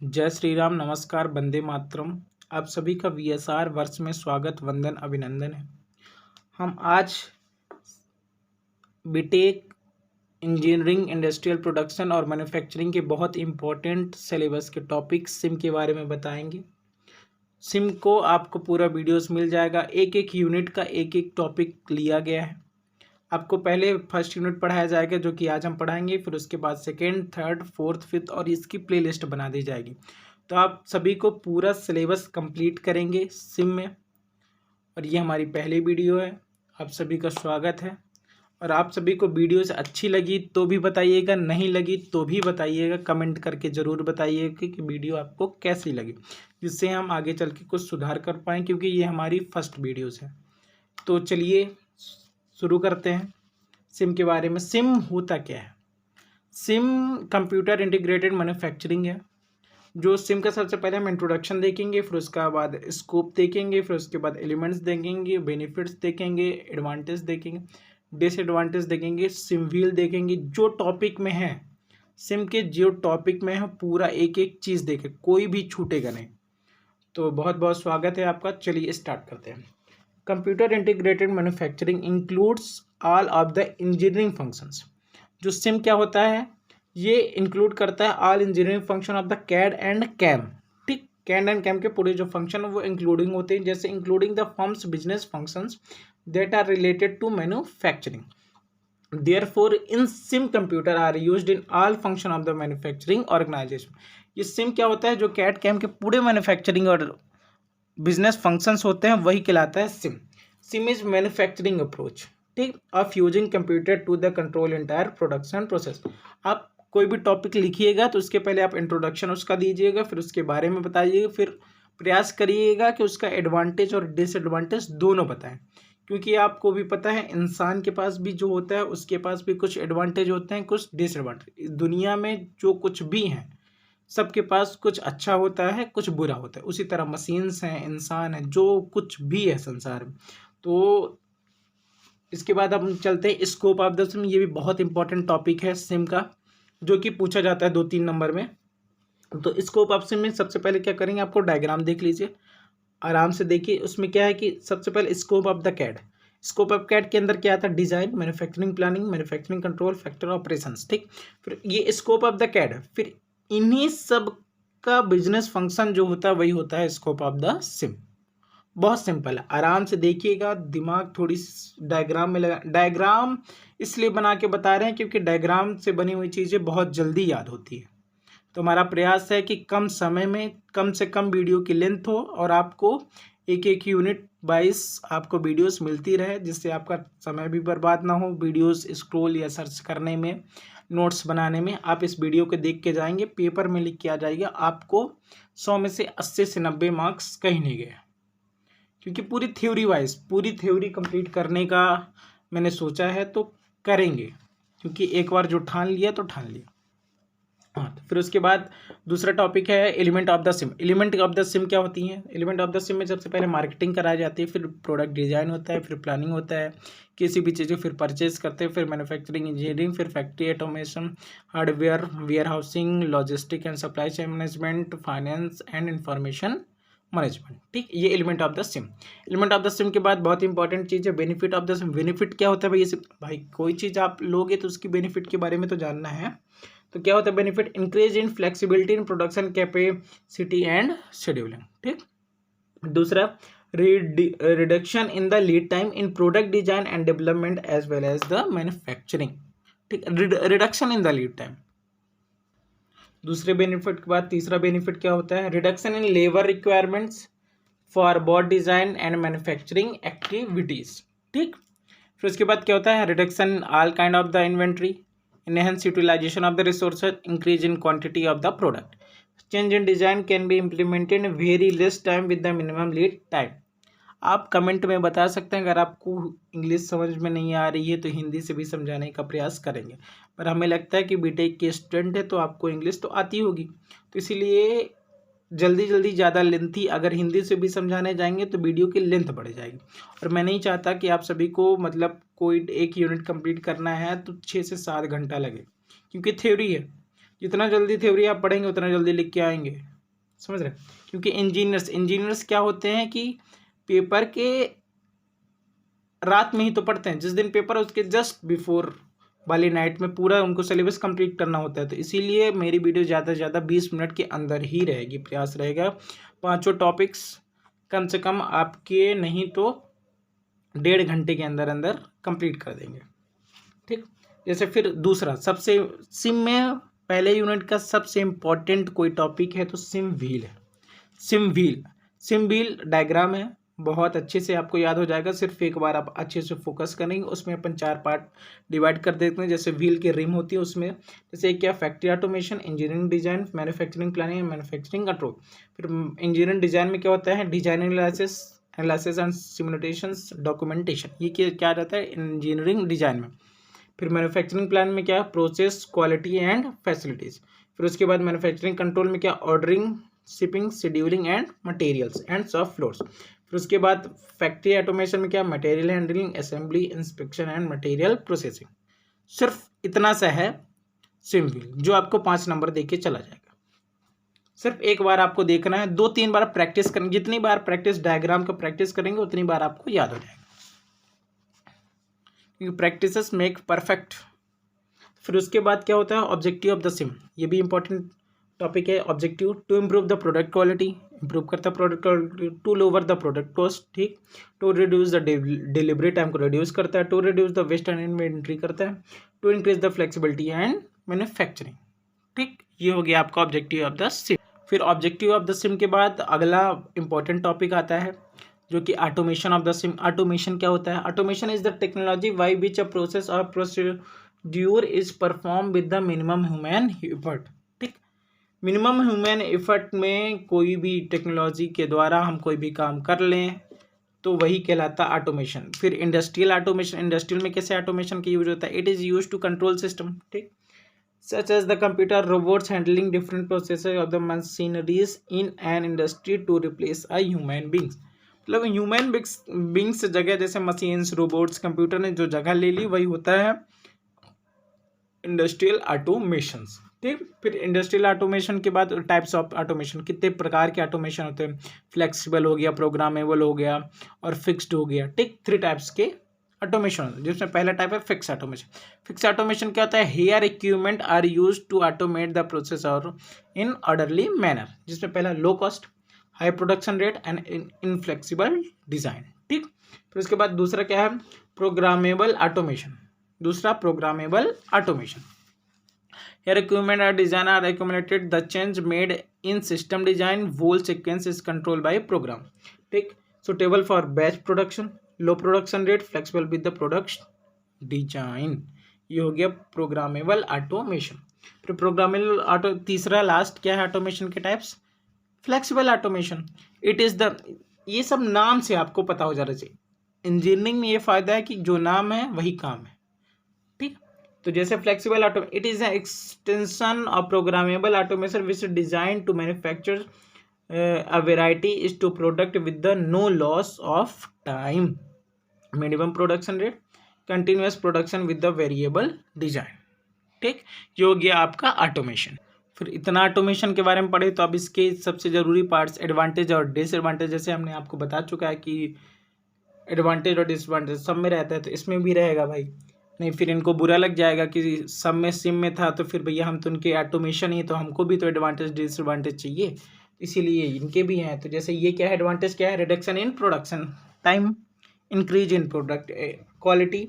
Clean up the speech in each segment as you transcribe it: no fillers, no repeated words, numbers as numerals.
जय श्री राम, नमस्कार, वंदे मातरम। आप सभी का वीएसआर वर्ष में स्वागत, वंदन, अभिनंदन है। हम आज बीटेक इंजीनियरिंग, इंडस्ट्रियल प्रोडक्शन और मैन्युफैक्चरिंग के बहुत इंपॉर्टेंट सिलेबस के टॉपिक सिम के बारे में बताएंगे। सिम को आपको पूरा वीडियोस मिल जाएगा। एक एक यूनिट का एक एक टॉपिक लिया गया है। आपको पहले फर्स्ट यूनिट पढ़ाया जाएगा जो कि आज हम पढ़ाएंगे, फिर उसके बाद सेकेंड, थर्ड, फोर्थ, फिफ्थ और इसकी प्लेलिस्ट बना दी जाएगी। तो आप सभी को पूरा सिलेबस कंप्लीट करेंगे सिम में। और ये हमारी पहली वीडियो है। आप सभी का स्वागत है। और आप सभी को वीडियोस अच्छी लगी तो भी बताइएगा, नहीं लगी तो भी बताइएगा, कमेंट करके ज़रूर बताइएगा कि वीडियो आपको कैसी लगी, जिससे हम आगे चल के कुछ सुधार कर पाएँ, क्योंकि ये हमारी फर्स्ट वीडियोस है। तो चलिए शुरू करते हैं सिम के बारे में। सिम होता क्या है? सिम कंप्यूटर इंटीग्रेटेड मैन्युफैक्चरिंग है। जो सिम का सबसे पहले हम इंट्रोडक्शन देखेंगे, फिर उसका बाद स्कोप देखेंगे, फिर उसके बाद एलिमेंट्स देखेंगे, बेनिफिट्स देखेंगे, एडवांटेज देखेंगे, डिसएडवांटेज देखेंगे, सिम व्हील देखेंगे। जो टॉपिक में है सिम के, जो टॉपिक में है पूरा एक एक चीज़ देखें, कोई भी छूटेगा नहीं। तो बहुत बहुत स्वागत है आपका। चलिए स्टार्ट करते हैं। Computer integrated manufacturing includes all of the engineering functions. जो सिम क्या होता है, ये इंक्लूड करता है all engineering function of the CAD and CAM. ठीक, कैड एंड कैम के पूरे जो फंक्शन है वो इंक्लूडिंग होते हैं, जैसे including the firms business functions that are related to manufacturing. Therefore in CIM computer are used in all function of the manufacturing organisation. ये सिम क्या होता है, जो कैड कैम के पूरे मैन्युफैक्चरिंग और बिजनेस फंक्शंस होते हैं वही कहलाता है CIM. CIM is manufacturing approach, ठीक, of using computer to the control entire production process. आप कोई भी टॉपिक लिखिएगा तो उसके पहले आप इंट्रोडक्शन उसका दीजिएगा, फिर उसके बारे में बताइएगा, फिर प्रयास करिएगा कि उसका एडवांटेज और डिसएडवांटेज दोनों बताएं। क्योंकि आपको भी पता है इंसान के पास भी जो होता है उसके पास भी कुछ एडवांटेज होते हैं, कुछ डिसएडवांटेज। दुनिया में जो कुछ भी हैं सबके पास कुछ अच्छा होता है, कुछ बुरा होता है। उसी तरह मशीन्स हैं, इंसान है, जो कुछ भी है संसार में। तो इसके बाद हम चलते हैं स्कोप ऑफ द सिम। ये भी बहुत इंपॉर्टेंट टॉपिक है सिम का, जो कि पूछा जाता है 2-3 नंबर में। तो स्कोप ऑफ सिम में सबसे पहले क्या करेंगे, आपको डायग्राम देख लीजिए, आराम से देखिए। उसमें क्या है कि सबसे पहले scope of the CAD. Scope of CAD के अंदर क्या आता है, design, manufacturing planning, manufacturing control, factory operations. ठीक, फिर ये स्कोप ऑफ द कैड, फिर इन्हीं सब का बिजनेस फंक्शन जो होता है वही होता है स्कोप ऑफ द सिम। बहुत सिंपल है, आराम से देखिएगा, दिमाग थोड़ी डायग्राम में लगा। डायग्राम इसलिए बना के बता रहे हैं क्योंकि डायग्राम से बनी हुई चीज़ें बहुत जल्दी याद होती है। तो हमारा प्रयास है कि कम समय में कम से कम वीडियो की लेंथ हो और आपको एक एक यूनिट वाइज आपको वीडियोस मिलती रहे, जिससे आपका समय भी बर्बाद ना हो वीडियोस स्क्रॉल या सर्च करने में, नोट्स बनाने में। आप इस वीडियो को देख के जाएंगे, पेपर में लिख के आ जाएगा, आपको 100 में से 80 से 90 मार्क्स कहीं नहीं गए, क्योंकि पूरी थ्योरी वाइज पूरी थ्योरी कंप्लीट करने का मैंने सोचा है। तो करेंगे, क्योंकि एक बार जो ठान लिया तो ठान लिया। हाँ, तो फिर उसके बाद दूसरा टॉपिक है element of the CIM. Element of the SIM क्या होती हैं? एलिमेंट ऑफ द सिम में सबसे पहले मार्केटिंग कराई जाती है, फिर प्रोडक्ट डिजाइन होता है, फिर प्लानिंग होता है किसी भी चीज़, फिर परचेज करते हैं, फिर मैन्युफैक्चरिंग इंजीनियरिंग, फिर factory automation, hardware, warehousing, logistic and supply chain management, finance and information management. ठीक, ये element of the CIM. Element of the CIM के बाद बहुत इंपॉर्टेंट चीज़ है benefit of the CIM. Benefit क्या होता है भाई? ये भाई कोई चीज़ आप लोगे तो उसकी बेनिफिट के बारे में तो जानना है। तो क्या होता है benefit? Increase in flexibility in production capacity and scheduling. ठीक, दूसरा reduction in the lead time in product design and development as well as the manufacturing. ठीक, reduction in the lead time. दूसरे बेनिफिट के बाद तीसरा बेनिफिट क्या होता है? Reduction in labour requirements for both design and manufacturing activities. ठीक, फिर उसके बाद क्या होता है? Reduction in all kind of the inventory, enhance utilization of the resources, increase in quantity of the product. Change in design can be implemented in very less time with the minimum lead time. आप comment में बता सकते हैं, अगर आपको English समझ में नहीं आ रही है तो हिंदी से भी समझाने का प्रयास करेंगे। पर हमें लगता है कि बीटेक के स्टूडेंट है तो आपको इंग्लिश तो आती होगी, तो इसीलिए जल्दी जल्दी ज़्यादा लेंथी अगर हिंदी से भी समझाने जाएंगे तो वीडियो की लेंथ बढ़ जाएगी। और मैं नहीं चाहता कि आप सभी को मतलब कोई एक यूनिट कंप्लीट करना है तो 6 से 7 घंटा लगे, क्योंकि थ्योरी है। जितना जल्दी थ्योरी आप पढ़ेंगे उतना जल्दी लिख के आएंगे, समझ रहे? क्योंकि इंजीनियर्स क्या होते हैं कि पेपर के रात में ही तो पढ़ते हैं, जिस दिन पेपर है उसके जस्ट बिफोर वाली नाइट में पूरा उनको सिलेबस कंप्लीट करना होता है। तो इसीलिए मेरी वीडियो ज़्यादा से ज़्यादा 20 मिनट के अंदर ही रहेगी, प्रयास रहेगा 5 टॉपिक्स कम से कम आपके नहीं तो 1.5 घंटे के अंदर अंदर कंप्लीट कर देंगे, ठीक। जैसे फिर दूसरा सबसे सिम में पहले यूनिट का सबसे इम्पोर्टेंट कोई टॉपिक है तो सिम व्हील है। सिम व्हील डायग्राम है, बहुत अच्छे से आपको याद हो जाएगा, सिर्फ एक बार आप अच्छे से फोकस करेंगे। उसमें अपन 4 पार्ट डिवाइड कर देते हैं। जैसे व्हील की रिम होती है उसमें, जैसे क्या factory automation, engineering design, manufacturing planning and manufacturing control. फिर इंजीनियरिंग डिजाइन में क्या होता है, design analysis and simulations, documentation, ये क्या रहता है इंजीनियरिंग डिजाइन में। फिर मैन्युफैक्चरिंग प्लान में क्या, प्रोसेस, क्वालिटी एंड फैसिलिटीज। फिर उसके बाद मैन्युफैक्चरिंग कंट्रोल में क्या, ordering, shipping, scheduling and materials and shop floors. फिर उसके बाद फैक्ट्री ऑटोमेशन में क्या, material handling, assembly, inspection and material processing. सिर्फ इतना सा है सिम व्हील, जो आपको 5 नंबर देके चला जाएगा। सिर्फ एक बार आपको देखना है, 2-3 बार प्रैक्टिस करेंगे, जितनी बार प्रैक्टिस डायग्राम का प्रैक्टिस करेंगे उतनी बार आपको याद हो जाएगा, क्योंकि प्रैक्टिसेस मेक परफेक्ट। फिर उसके बाद क्या होता है, ऑब्जेक्टिव ऑफ द सिम, ये भी इंपॉर्टेंट टॉपिक है। Objective to improve the product quality, improve करता है product quality, to lower the product cost, ठीक, to reduce the delivery time को रिड्यूस करता है, to reduce the waste and inventory करता है, to increase the flexibility and manufacturing, ठीक। ये हो गया आपका ऑब्जेक्टिव ऑफ द सिम। फिर ऑब्जेक्टिव ऑफ द सिम के बाद अगला इंपॉर्टेंट टॉपिक आता है जो कि automation of the CIM. Automation क्या होता है, automation is the technology by which a process or procedure is perform with the minimum human effort, ठीक। मिनिमम ह्यूमन एफर्ट में कोई भी टेक्नोलॉजी के द्वारा हम कोई भी काम कर लें तो वही कहलाता है ऑटोमेशन। फिर इंडस्ट्रियल ऑटोमेशन, इंडस्ट्रियल में कैसे ऑटोमेशन का यूज होता है, it is use to control system, ठीक, such as the computer robots handling different processes of the machineries in an industry to replace a human beings। मतलब human beings जगह, जैसे machines, robots, computer ने जो जगह ले ली वही होता है इंडस्ट्रियल ऑटोमेशन, ठीक। फिर इंडस्ट्रियल ऑटोमेशन के बाद टाइप्स ऑफ ऑटोमेशन, कितने प्रकार के ऑटोमेशन होते हैं, फ्लेक्सिबल हो गया, प्रोग्रामेबल हो गया और फिक्स्ड हो गया, ठीक। 3 टाइप्स के ऑटोमेशन, जिसमें पहला टाइप है फिक्स ऑटोमेशन। फिक्स ऑटोमेशन क्या होता है, here equipment are use to automate the process और इन ऑर्डरली मैनर, जिसमें पहला low cost, high production rate and inflexible design, ठीक। फिर उसके बाद दूसरा क्या है, प्रोग्रामेबल ऑटोमेशन। दूसरा programmable automation, here equipment are design are accumulated, the change made in system design whole sequence is control by program, ठीक। Suitable for batch production, low production rate, flexible with the product design. ये हो गया programmable automation. फिर programmable auto, तीसरा last क्या है automation के types, flexible automation. It is the, ये सब नाम से आपको पता हो जाना चाहिए। इंजीनियरिंग में ये फायदा है कि जो नाम है वही काम है, ठीक। तो जैसे flexible auto, it is an extension of programmable automation which design to manufacture a variety is to product with the no loss of time, minimum production rate, continuous production with the variable design, ठीक। ये हो गया आपका automation. फिर इतना automation के बारे में पढ़े तो अब इसके सबसे ज़रूरी पार्ट्स एडवांटेज और डिसएडवांटेज, जैसे हमने आपको बता चुका है कि एडवांटेज और डिसएडवांटेज सब में रहता है, तो इसमें भी रहेगा भाई, नहीं फिर इनको बुरा लग जाएगा कि सब में सिम में था तो फिर भैया हम तो उनके ऑटोमेशन ही, तो हमको भी तो एडवांटेज डिसएडवांटेज चाहिए, इसीलिए इनके भी हैं। तो जैसे ये क्या है, एडवांटेज क्या है, reduction in production time, increase in product quality,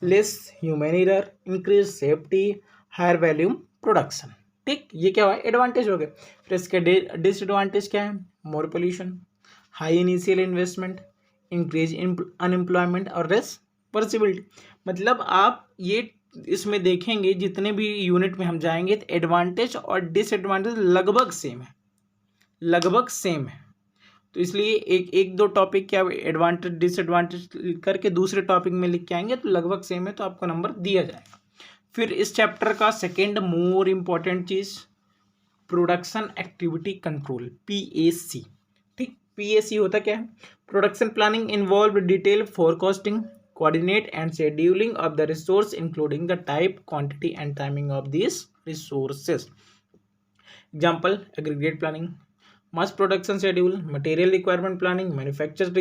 less human error, increase safety, higher volume production, ठीक। ये क्या हुआ, एडवांटेज हो गए। फिर इसके डिसएडवांटेज क्या है, more pollution, high initial investment, increase in unemployment और रिवर्सिबिलिटी। मतलब आप ये इसमें देखेंगे जितने भी यूनिट में हम जाएंगे तो एडवांटेज और डिसएडवांटेज लगभग सेम है, लगभग सेम है। तो इसलिए एक दो टॉपिक क्या एडवांटेज डिसएडवांटेज करके दूसरे टॉपिक में लिख के आएंगे तो लगभग सेम है, तो आपको नंबर दिया जाएगा। फिर इस चैप्टर का सेकेंड मोर इम्पॉर्टेंट चीज प्रोडक्शन एक्टिविटी कंट्रोल, PAC, ठीक। PAC होता क्या है, production planning involve detail forecasting, coordinate and scheduling of the resource including the type, quantity and timing of these resources, example aggregate planning, mass production schedule, material requirement planning, manufacture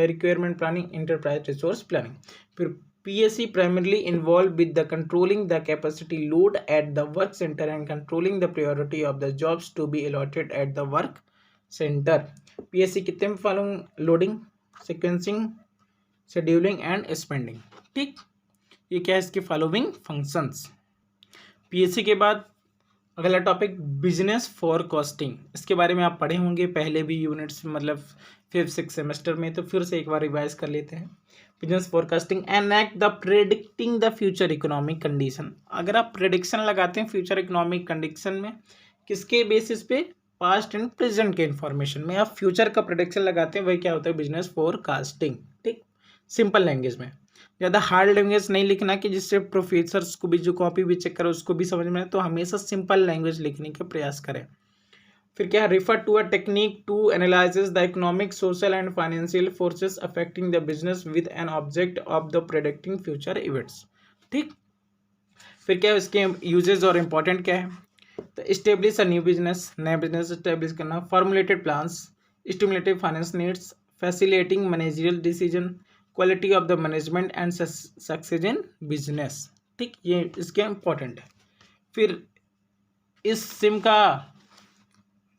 requirement planning, enterprise resource planning. फिर PSC primarily involved with the controlling the capacity load at the work center and controlling the priority of the jobs to be allotted at the work center। PSC कितने में following loading, sequencing, scheduling and spending. ठीक, ये क्या है इसके following functions. PSC के बाद अगला टॉपिक बिजनेस फॉरकास्टिंग। इसके बारे में आप पढ़े होंगे पहले भी यूनिट्स, मतलब 5th-6th सेमेस्टर में, तो फिर से एक बार रिवाइज कर लेते हैं। Business forecasting an act the predicting the future economic condition. अगर आप प्रेडिक्शन लगाते हैं फ्यूचर इकोनॉमिक कंडीशन में, किसके बेसिस पे, पास्ट एंड प्रेजेंट के इन्फॉर्मेशन में आप फ्यूचर का प्रेडिक्शन लगाते हैं, वही क्या होता है बिजनेस फॉरकास्टिंग। ठीक, सिंपल लैंग्वेज में, ज़्यादा हार्ड लैंग्वेज नहीं लिखना कि जिससे प्रोफेसर्स को भी जो कॉपी भी चेक करो उसको भी समझ में आए, तो हमेशा सिंपल लैंग्वेज लिखने का प्रयास करें। फिर क्या है, refer to a technique to analyses the economic, social and financial forces affecting the business with an object of the predicting future events. ठीक, फिर क्या है इसके यूजेस और इम्पोर्टेंट क्या है, तो इस्टेब्लिश अ न्यू बिजनेस, नया बिजनेस इस्टेब्लिश करना, formulated plans, stimulative finance needs, facilitating managerial decision, quality of the management and success in business. ठीक, ये इसके इम्पोर्टेंट है। फिर इस सिम का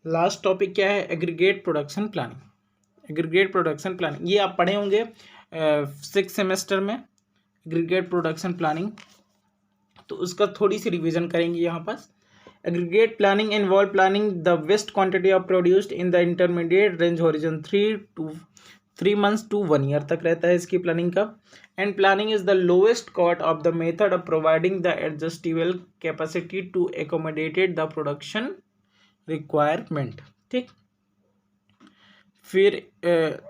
लास्ट टॉपिक क्या है, aggregate production planning. Aggregate production planning ये आप पढ़े होंगे 6th सेमेस्टर में, एग्रीगेट प्रोडक्शन प्लानिंग, तो उसका थोड़ी सी रिवीजन करेंगे यहाँ पास। Aggregate planning involve planning the waste quantity of produced in the intermediate range horizon 3 months to 1 year तक रहता है इसकी प्लानिंग का। And planning is the lowest cost of the method of providing the adjustable capacity to accommodated the production requirement. ठीक, फिर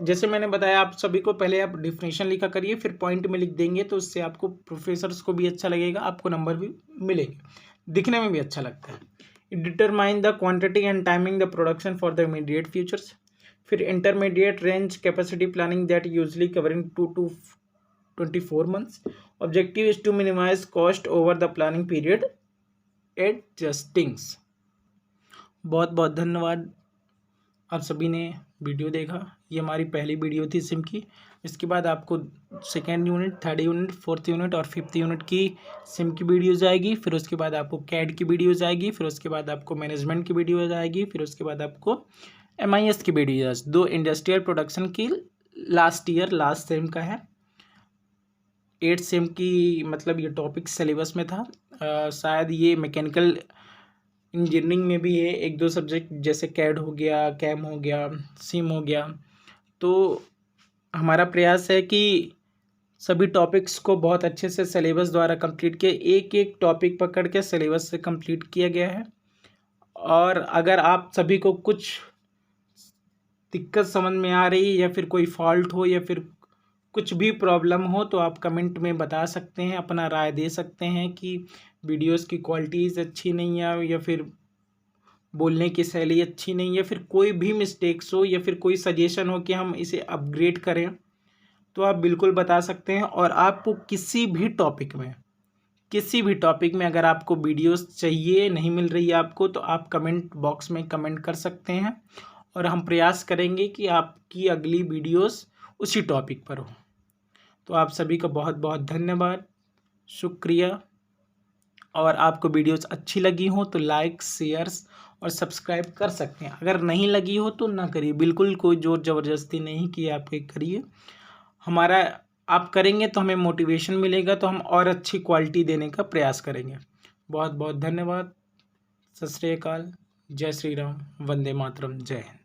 जैसे मैंने बताया आप सभी को, पहले आप डिफिनेशन लिखा करिए, फिर पॉइंट में लिख देंगे, तो उससे आपको प्रोफेसर्स को भी अच्छा लगेगा, आपको नंबर भी मिलेंगे, दिखने में भी अच्छा लगता है। Determine the quantity and timing the production for the immediate futures. फिर intermediate range capacity planning that usually covering 2 to 24 months। Objective is to minimise cost over the planning period adjustings. बहुत बहुत धन्यवाद, आप सभी ने वीडियो देखा। ये हमारी पहली वीडियो थी सिम की। इसके बाद आपको 2nd unit, 3rd unit, 4th unit और 5th यूनिट की सिम की वीडियोज़ आएगी। फिर उसके बाद आपको कैड की वीडियोज़ आएगी। फिर उसके बाद आपको मैनेजमेंट की वीडियोज़ आएगी। फिर उसके बाद आपको MIS की वीडियोज़, 2 इंडस्ट्रियल प्रोडक्शन की लास्ट सेम का है। 8th सेम की, मतलब ये टॉपिक सिलेबस में था। शायद ये मैकेनिकल इंजीनियरिंग में भी है, 1-2 सब्जेक्ट, जैसे कैड हो गया, कैम हो गया, सिम हो गया। तो हमारा प्रयास है कि सभी टॉपिक्स को बहुत अच्छे से सिलेबस द्वारा कंप्लीट किया, एक एक टॉपिक पकड़ के सिलेबस से कंप्लीट किया गया है। और अगर आप सभी को कुछ दिक्कत समझ में आ रही है, या फिर कोई फॉल्ट हो, या फिर कुछ भी प्रॉब्लम हो, तो आप कमेंट में बता सकते हैं, अपना राय दे सकते हैं कि वीडियोस की क्वालिटीज़ अच्छी नहीं है, या फिर बोलने की शैली अच्छी नहीं है, फिर कोई भी मिस्टेक्स हो, या फिर कोई सजेशन हो कि हम इसे अपग्रेड करें, तो आप बिल्कुल बता सकते हैं। और आपको किसी भी टॉपिक में अगर आपको वीडियोस चाहिए, नहीं मिल रही है आपको, तो आप कमेंट बॉक्स में कमेंट कर सकते हैं, और हम प्रयास करेंगे कि आपकी अगली वीडियोस उसी टॉपिक पर हो। तो आप सभी का बहुत बहुत धन्यवाद, शुक्रिया। और आपको वीडियोस अच्छी लगी हो तो लाइक, शेयर्स और सब्सक्राइब कर सकते हैं। अगर नहीं लगी हो तो ना करिए, बिल्कुल कोई ज़ोर ज़बरदस्ती नहीं कि आप करिए। हमारा आप करेंगे तो हमें मोटिवेशन मिलेगा, तो हम और अच्छी क्वालिटी देने का प्रयास करेंगे। बहुत बहुत धन्यवाद। सत श्री अकाल, जय श्री राम, वंदे मातरम, जय हिंद।